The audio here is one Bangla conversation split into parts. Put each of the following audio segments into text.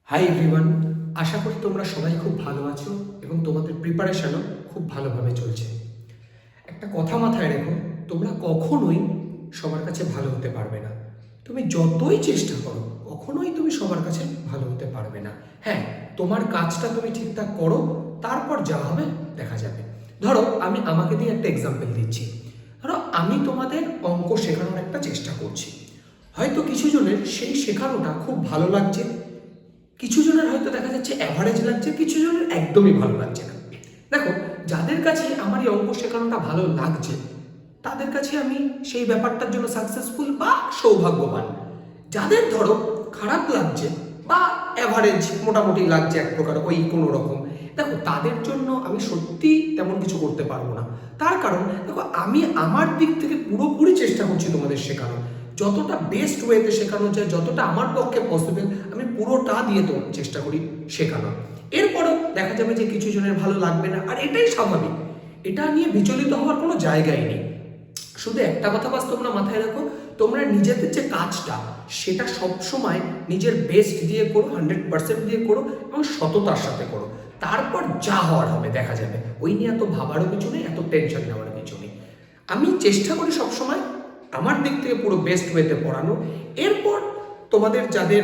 হাই এভরিওয়ান, আশা করি তোমরা সবাই খুব ভালো আছো এবং তোমাদের প্রিপারেশনও খুব ভালোভাবে চলছে। একটা কথা মাথায় রেখো, তোমরা কখনোই সবার কাছে ভালো হতে পারবে না। তুমি যতই চেষ্টা করো কখনোই তুমি সবার কাছে ভালো হতে পারবে না। হ্যাঁ, তোমার কাজটা তুমি ঠিকঠাক করো, তারপর যা হবে দেখা যাবে। ধরো আমি আমাকে দিয়ে একটা এক্সাম্পল দিচ্ছি। ধরো আমি তোমাদের অঙ্ক শেখানোর একটা চেষ্টা করছি। হয়তো কিছু জনের সেই শেখানোটা খুব ভালো লাগছে, কিছু জনের হয়তো দেখা যাচ্ছে অ্যাভারেজ লাগছে, কিছু জনের একদমই ভালো লাগছে না। দেখো, যাদের কাছে আমার এই অঙ্ক শেখানোটা ভালো লাগছে তাদের কাছে আমি সেই ব্যাপারটার জন্য সাকসেসফুল বা সৌভাগ্যবান। যাদের ধরো খারাপ লাগছে বা অ্যাভারেজ মোটামুটি লাগছে এক প্রকার ওই কোনো রকম, দেখো তাদের জন্য আমি সত্যি তেমন কিছু করতে পারবো না। তার কারণ দেখো, আমি আমার দিক থেকে পুরোপুরি চেষ্টা করছি তোমাদের শেখানো, যতটা বেস্ট ওয়েতে শেখানো যায়, যতটা আমার পক্ষে পসিবল আমি পুরোটা দিয়ে তো চেষ্টা করি শেখানো। এরপরও দেখা যাবে যে কিছু জনের ভালো লাগবে না, আর এটাই স্বাভাবিক। এটা নিয়ে বিচলিত হওয়ার কোনো জায়গাই নেই। শুধু একটা কথা বাস তোমরা মাথায় রাখো, তোমরা নিজেদের যে কাজটা সেটা সবসময় নিজের বেস্ট দিয়ে করো, 100% দিয়ে করো এবং সততার সাথে করো। তারপর যা হওয়ার হবে দেখা যাবে। ওই নিয়ে এত ভাবারও কিছু নেই, এত টেনশন নেওয়ার কিছু নেই। আমি চেষ্টা করি সবসময় আমার দিক থেকে পুরো বেস্ট ওয়েতে পড়ানো। এরপর তোমাদের যাদের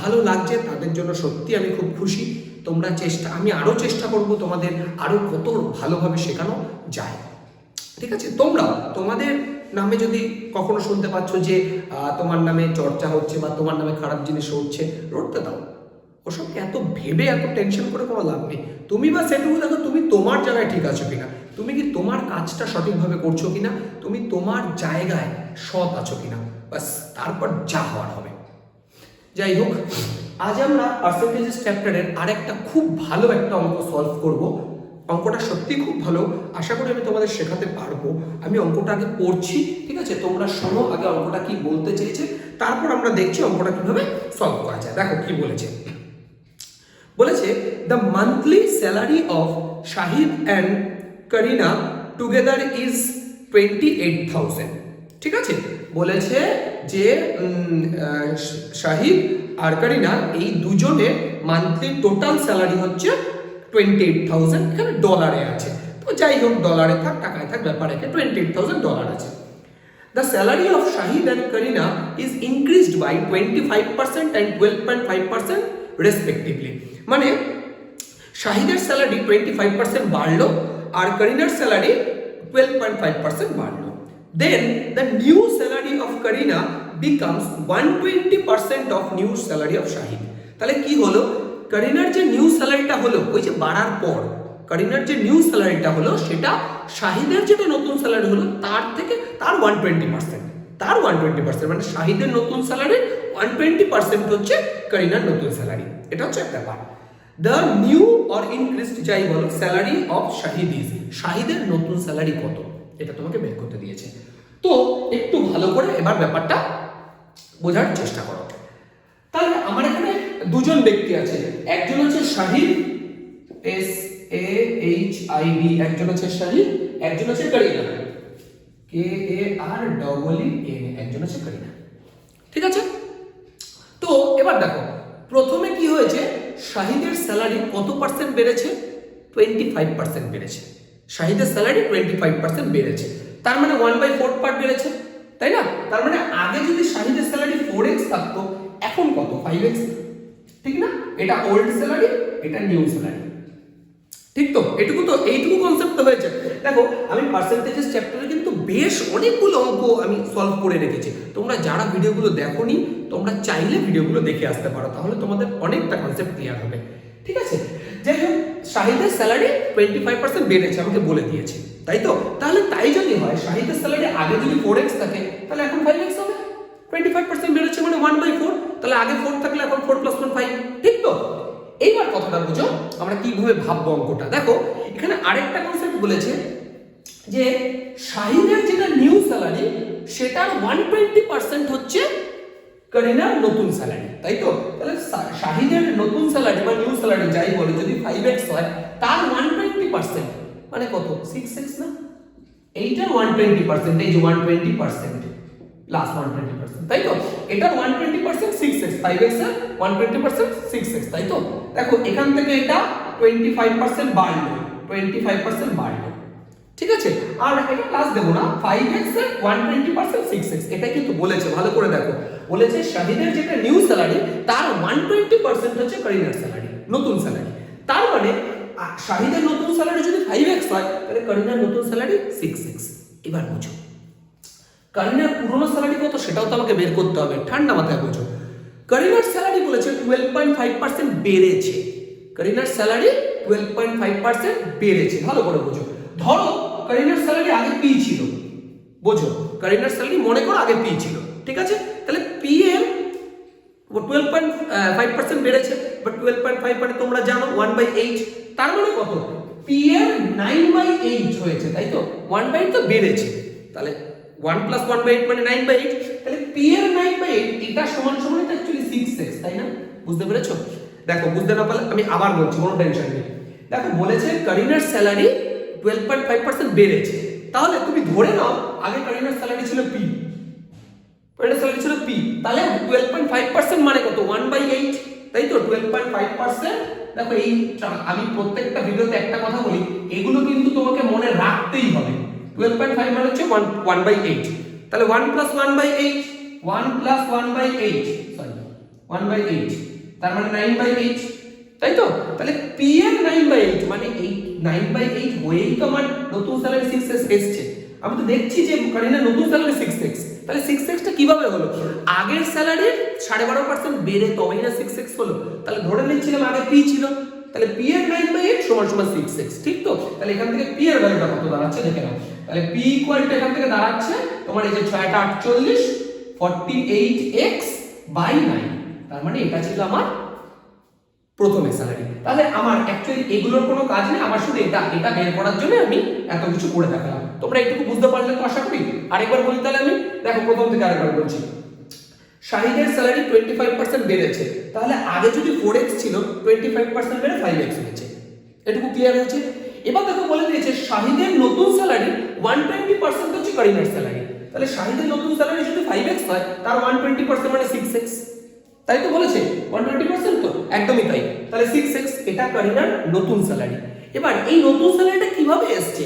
ভালো লাগছে তাদের জন্য সত্যি আমি খুব খুশি। তোমরা আমি আরও চেষ্টা করব তোমাদের আরও কত ভালোভাবে শেখানো যায়। ঠিক আছে, তোমরাও তোমাদের নামে যদি কখনো শুনতে পাচ্ছ যে তোমার নামে চর্চা হচ্ছে বা তোমার নামে খারাপ জিনিস হচ্ছে, রটতে দাও। ওসবকে এত ভেবে এত টেনশন করে কোনো লাভ নেই। তুমি বা সেটুকু দেখো তুমি তোমার জায়গায় ঠিক আছো কিনা, তুমি কি তোমার কাজটা সঠিকভাবে করছো কিনা, তুমি তোমার জায়গায় সৎ আছো কিনা, বাস তারপর যা হওয়ার হবে। যাই হোক, আজ আমরা পার্সেন্টেজেস চ্যাপ্টারের আরেকটা খুব ভালো একটা অঙ্ক সলভ করব। অঙ্কটা সত্যি খুব ভালো, আশা করি আমি তোমাদের শেখাতে পারবো। আমি অঙ্কটা আগে পড়ছি, ঠিক আছে? তোমরা শোনো আগে অঙ্কটা কি বলতে চেয়েছে, তারপর আমরা দেখছি অঙ্কটা কিভাবে সলভ করা যায়। দেখো কি বলেছে। বলেছে the monthly salary of Shahid and করিনা টুগেদার ইজ 28,000। ঠিক আছে, বলেছে যে শাহিদ আর করিনা এই দুজনের মান্থলি টোটাল স্যালারি হচ্ছে 28,000। এখানে ডলারে আছে, তো যাই হোক ডলারে থাক টাকায় থাক ব্যাপার, একে $28,000 আছে। The salary of Shahid and Kareena is increased by 25% and 12.5% respectively. মানে শাহিদের স্যালারি 25% বাড়লো আর করিনার স্যালারি 12.5% বাড়লো। Then the new salary of Kareena becomes 120% of new salary of Shahid. তাহলে কি হলো, করিনার যে নিউ স্যালারিটা হলো ওই যে বাড়ার পর করিনার যে নিউ স্যালারিটা হলো সেটা শাহিদের যেটা নতুন স্যালারি হলো তার থেকে তার 120%, মানে শাহিদের নতুন স্যালারির 120% হচ্ছে করিনার নতুন স্যালারি। এটা হচ্ছে একটা ব্যাপার। দ্য নিউ অর ইনক্রিজড যাই বলো স্যালারি অফ শাহিদ ইজ, শাহিদের নতুন স্যালারি কত এটা তোমাকে বের করতে দিয়েছে। তো একটু ভালো করে এবার ব্যাপারটা বোঝার চেষ্টা করো। তাহলে আমার এখানে দুজন ব্যক্তি আছে, একজন হচ্ছে শাহিদ SAHID, একজন হচ্ছে শাহিদ, একজন হচ্ছে করিনা KAREEN, একজন হচ্ছে করিনা। ঠিক আছে, তো এবার দেখো প্রথমে কি হয়েছে, শাহিদের স্যালারি কত পার্সেন্ট বেড়েছে? 25% বেড়েছে। শাহিদের স্যালারি 25% বেড়েছে, তার মানে 1/4 পার্ট বেড়েছে, তাই না? তার মানে আগে যদি শাহিদের স্যালারি 4x থাকতো, এখন কত? 5x, ঠিক না? এটা ওল্ড স্যালারি, এটা নিউ স্যালারি, ঠিক তো? এইটুকু কনসেপ্ট হয়েছে। দেখো আমি পার্সেন্টেজেস চ্যাপ্টারে কিন্তু বেশ অনেকগুলো অঙ্ক আমি সলভ করে রেখেছি। তোমরা যারা ভিডিওগুলো দেখোনি তোমরা চাইলে ভিডিওগুলো দেখে আসতে পারো, তাহলে তোমাদের অনেকটা কনসেপ্ট ক্লিয়ার হবে। ঠিক আছে, যাই হোক শাহিদের স্যালারি 25% বেড়েছে আমাকে বলে দিয়েছে, তাই তো? তাহলে তাই যদি হয় শাহিদের স্যালারি আগে যদি 4x থাকে তাহলে এখন 5x হবে। 25% বেড়েছে মানে 1/4, তাহলে আগে 4 থাকলে এখন 4 + 1 5, ঠিক তো? এইবার কথাটা বুঝো আমরা কিভাবে ভাববো অঙ্কটা। দেখো এখানে আরেকটা কনসেপ্ট বলেছে যে শাহিদের যেটা নিউ স্যালারি সেটার 120% হচ্ছে করিনার নতুন স্যালারি, তাই তো? তাহলে শাহিদের নতুন স্যালারি বা নিউ স্যালারি যাই বলে যদি 5x হয়, তার 120% মানে কত? 6x না? এইটার 120%, এই যে 120% প্লাস 120%, তাই তো? এটা 120% 6x, 5x এর 120% 6x, তাই তো? দেখো এখান থেকে এটা 25% বাড়লো, 25% বাড়লো, ঠিক আছে? আর এটা প্লাস দেবো না, 5x এর 120% 6x, এটা কিন্তু বলেছে, ভালো করে দেখো, বলেছে শাহিদের যেটা নিউ স্যালারি তার 120% হচ্ছে করিনার স্যালারি, নতুন স্যালারি। তার মানে শাহিদের নতুন স্যালারি যদি 5x হয় তাহলে করিনার নতুন স্যালারি 6x। এবার বুঝো করিনার পুরনো স্যালারি কত সেটাও তো আমাকে বের করতে হবে, ঠান্ডা মাথায় বুঝো। করিনার স্যালারি বলেছে 12.5% বেড়েছে, করিনার স্যালারি 12.5% বেড়েছে, ভালো করে বুঝো। ধরো করিনার স্যালারি আগে পি ছিল, বোঝো করিনার স্যালারি মনে করো আগে পি ছিল, ঠিক আছে? তাহলে পি এর 12.5% বেড়েছে, বাট 12.5 মানে তোমরা জানো 1/8, তার মানে কত? পি এর 9/8 হয়েছে, তাই তো? 1/8 তো বেড়েছে, তাহলে 1 + 1/8 মানে 9/8, তাহলে পি এর 9/8 এটা সমান সমান এটা অ্যাকচুয়ালি 6x, তাই না? বুঝতে পেরেছো? দেখো বুঝতে না পারলে আমি আবার বলছি, কোনো টেনশন নেই। দেখো বলেছে করিনার স্যালারি 12.5% বেড়েছে, তাহলে তুমি ধরে নাও আগে করিনার স্যালারি ছিল পি, করিনার স্যালারি ছিল পি, তাহলে 12.5% মানে কত? 1/8, তাই তো? 12.5%। দেখো এই আমি প্রত্যেকটা ভিডিওতে একটা কথা বলি, এগুলো কিন্তু তোমাকে মনে রাখতেই হবে। 12.5 মানে হচ্ছে 1/8, তাহলে 1 + 1/8, 1 + 1/8, সরি 1/8, তার মানে 9/8, তাই তো? তাহলে পি এর 9/8 মানে এই 9/8 হয়েই তো আমার নতুন স্যালারি 6x এসছে। আমি তো দেখছি যে করিনার নতুন স্যালারি 6x, তাহলে 6x টা কিভাবে হলো? আগের স্যালারির 12.5% বেড়ে তবেই না 6x হলো। তাহলে ধরে নিচ্ছিলাম আগে পি ছিল, তাহলে পি এর 9/8 সমান সমান 6x, ঠিক তো? তাহলে এখান থেকে পি এর ভ্যালুটা কত দাঁড়াচ্ছে দেখে নাও। তাহলে পি ইকুয়াল টু এখান থেকে দাঁড়াচ্ছে তোমার এই যে 6 * 8 = 48, 48x/9, তার মানে এটা ছিল আমার প্রথমে স্যালারি। তাহলে আমার অ্যাকচুয়ালি এগুলোর কোনো কাজ নেই, আমার শুধু এটা বের করার জন্য আমি এত কিছু করে দেখালাম। তোমরা একটু বুঝতে পারলে তো আশা করি। আরেকবার বলি তাহলে আমি, দেখো প্রথম থেকে আরেকবার বলছি। শাহিদের স্যালারি 25% বেড়েছে, তাহলে আগে যদি 4x ছিল 25% বেড়ে 5x হয়েছে, এটুকু ক্লিয়ার হয়েছে? এবার দেখো বলে দিয়েছে শাহিদের নতুন স্যালারি 120% হচ্ছে করিনার স্যালারি, তাহলে শাহিদের নতুন স্যালারি যদি 5x হয় তার 120% মানে 6x, তাই তো বলেছে? 120% তো একদমই তাই, তাহলে 6x এটা করিনার নতুন স্যালারি। এবার এই নতুন স্যালারিটা কিভাবে এসছে?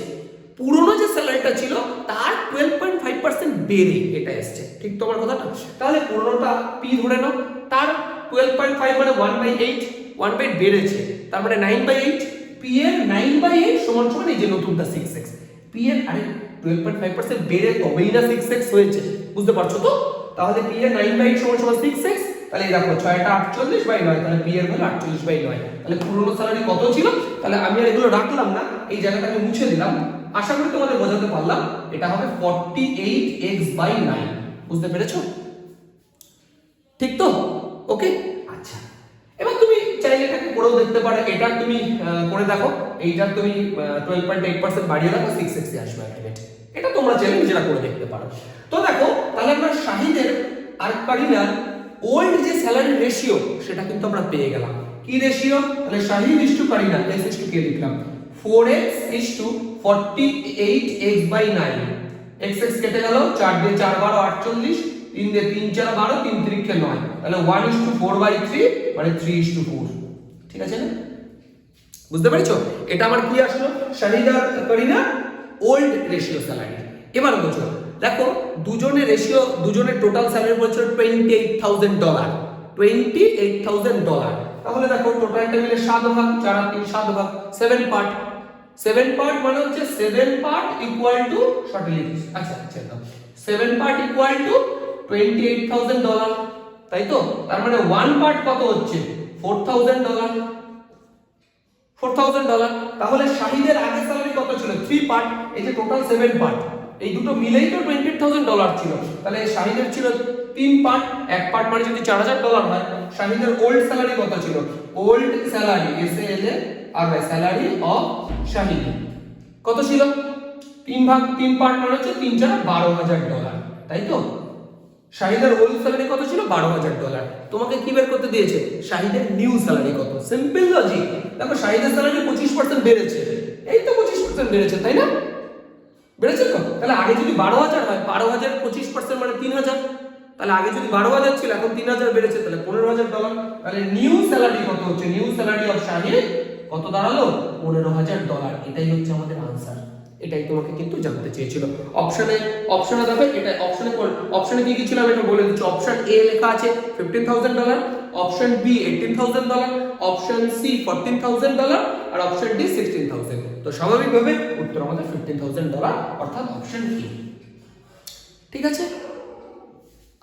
পুরনো যে স্যালারিটা ছিল তার 12.5% বেড়ে এটা এসছে, ঠিক তোমার কথাটা? তাহলে পুরনোটা পি ধরে নাও, তার 12.5 মানে 1/8, 1/8 বেড়েছে, তার মানে 9/8, পি এর 9/8 সমান সমান এই যে নতুনটা 6x, পি এর আরে 12.5% বেড়ে তবেই না 6x হয়েছে, বুঝতে পারছো তো? তাহলে পি এর 9/8 সমান সমান 6x, তাহলে দেখো 6 টা 48/9, তাহলে পি এর ভ্যালু 48/9। তাহলে পুরনো স্যালারি কত ছিল? তাহলে আমি আর এগুলো রাখলাম না, এই জায়গাটা আমি মুছে দিলাম। আশা করি তোমাদের বোঝাতে পারলাম, এটা হবে 48x/9, বুঝতে পেরেছো? ঠিক তো? ওকে, আচ্ছা। এবার তুমি চাইলে এটাকে করেও দেখতে পারো, এটা তুমি করে দেখো, এইটা তুমি 12.8% বাড়িয়ে রাখো, 6x এ আসবে আলটিমেট। এটা তোমরা চাইলে নিজেরা করে দেখতে পারো। তো দেখো তাহলে আমরা শাহিদের আর করিনার ওল্ড যে স্যালারি রেশিও সেটা কিন্তু আমরা পেয়ে গেলাম। কি রেশিও? তাহলে শাহিদ ইস টু করিনা s কে লিখলাম 4x is to 48x/9, x কেটে গেল, 4 দিয়ে 4 12 48, 3 দিয়ে 3 4 12, 3 3 9, তাহলে 1:4/3 মানে 3:4, ঠিক আছে না? বুঝতে পেরেছো? এটা আমার কি আসলো? শাহিদ আর করিনা ওল্ড রেশিও স্যালারি। এবার বুঝো, দেখো দুজনের রেশিও, দুজনের টোটাল স্যালারি বলছে $28,000, $28,000। তাহলে দেখো টোটালটা মিলে 7 ভাগ, 4 আর 3 7 ভাগ, 7 পার্ট, 7 পার্ট মানে হচ্ছে 7 পার্ট ইকুয়াল টু, শর্ট লিখছি, আচ্ছা আচ্ছা দাও, 7 পার্ট ইকুয়াল টু $28,000, তাই তো? তার মানে 1 পার্ট কত হচ্ছে? $4,000, $4,000। তাহলে শাহিদের আগে স্যালারি কত ছিল? 3 পার্ট, এই যে টোটাল 7 পার্ট, এই দুটো মিলেই তো $28,000 ছিল। তাহলে শাহিদের ছিল 3 পার্ট, এক পার্ট মানে যদি $4,000 হয়, শাহিদের ওল্ড স্যালারি কত ছিল? ওল্ড স্যালারি SALA আর স্যালারি অফ শাহিদ কত ছিল? 3 ভাগ 3 পার্ট মানে হচ্ছে 3 4 $12,000, তাই তো? শাহিদের ওল্ড স্যালারি কত ছিল? $12,000। তোমাকে কি বের করতে দিয়েছে? শাহিদের নিউ স্যালারি কত? Simple logic. দেখো শাহিদের স্যালারি 25% বেড়েছে, এই তো 25% বেড়েছে, তাই না? বেড়েছে তো? তাহলে আগে যদি 12,000 হয়, 12,000 25% মানে 3,000, তাহলে আগে যদি 12,000 ছিল এখন 3,000 বেড়েছে, তাহলে $15,000। তাহলে নিউ স্যালারি কত হচ্ছে? নিউ স্যালারি অফ শাহিদ কত দাঁড়ালো? $15,000। এটাই হচ্ছে আমাদের আনসার। এটাই তোমাকে কিন্তু জানতে চেয়েছিল। অপশনে দেখো, এটা অপশনে কি কি ছিল আমি এটা বলে দিচ্ছি। অপশন এ লেখা আছে $15,000, অপশন বি $18,000, অপশন সি $14,000 আর অপশন ডি $16,000। তো স্বাভাবিকভাবে উত্তর আমাদের $15,000 অর্থাৎ অপশন এ। ঠিক আছে,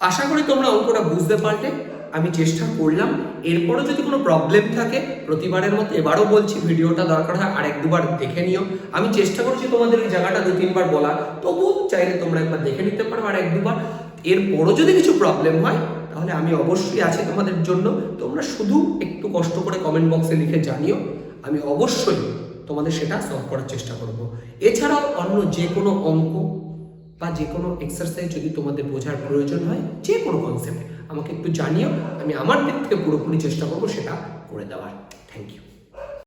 আশা করি তোমরা অঙ্কটা বুঝতে পারলে। আমি চেষ্টা করলাম। এরপরও যদি কোনো প্রবলেম থাকে প্রতিবারের মতো এবারও বলছি, ভিডিওটা দরকার হয় আর এক দুবার দেখে নিও। আমি চেষ্টা করছি তোমাদের এই জায়গাটা 2-3 বার বলা, তবু চাইলে তোমরা একবার দেখে নিতে পারো আর 1-2 বার। এরপরও যদি কিছু প্রবলেম হয় তাহলে আমি অবশ্যই আছি তোমাদের জন্য। তোমরা শুধু একটু কষ্ট করে কমেন্ট বক্সে লিখে জানিও, আমি অবশ্যই তোমাদের সেটা সলভ করার চেষ্টা করব। এছাড়াও অন্য যে কোনো অঙ্ক বা যে কোনো এক্সারসাইজ যদি তোমাদের বোঝার প্রয়োজন হয়, যে কোনো কনসেপ্ট আমাকে একটু জানিও, আমি আমার দিক থেকে পুরোপুরি চেষ্টা করবো সেটা করে দেওয়ার। Thank you.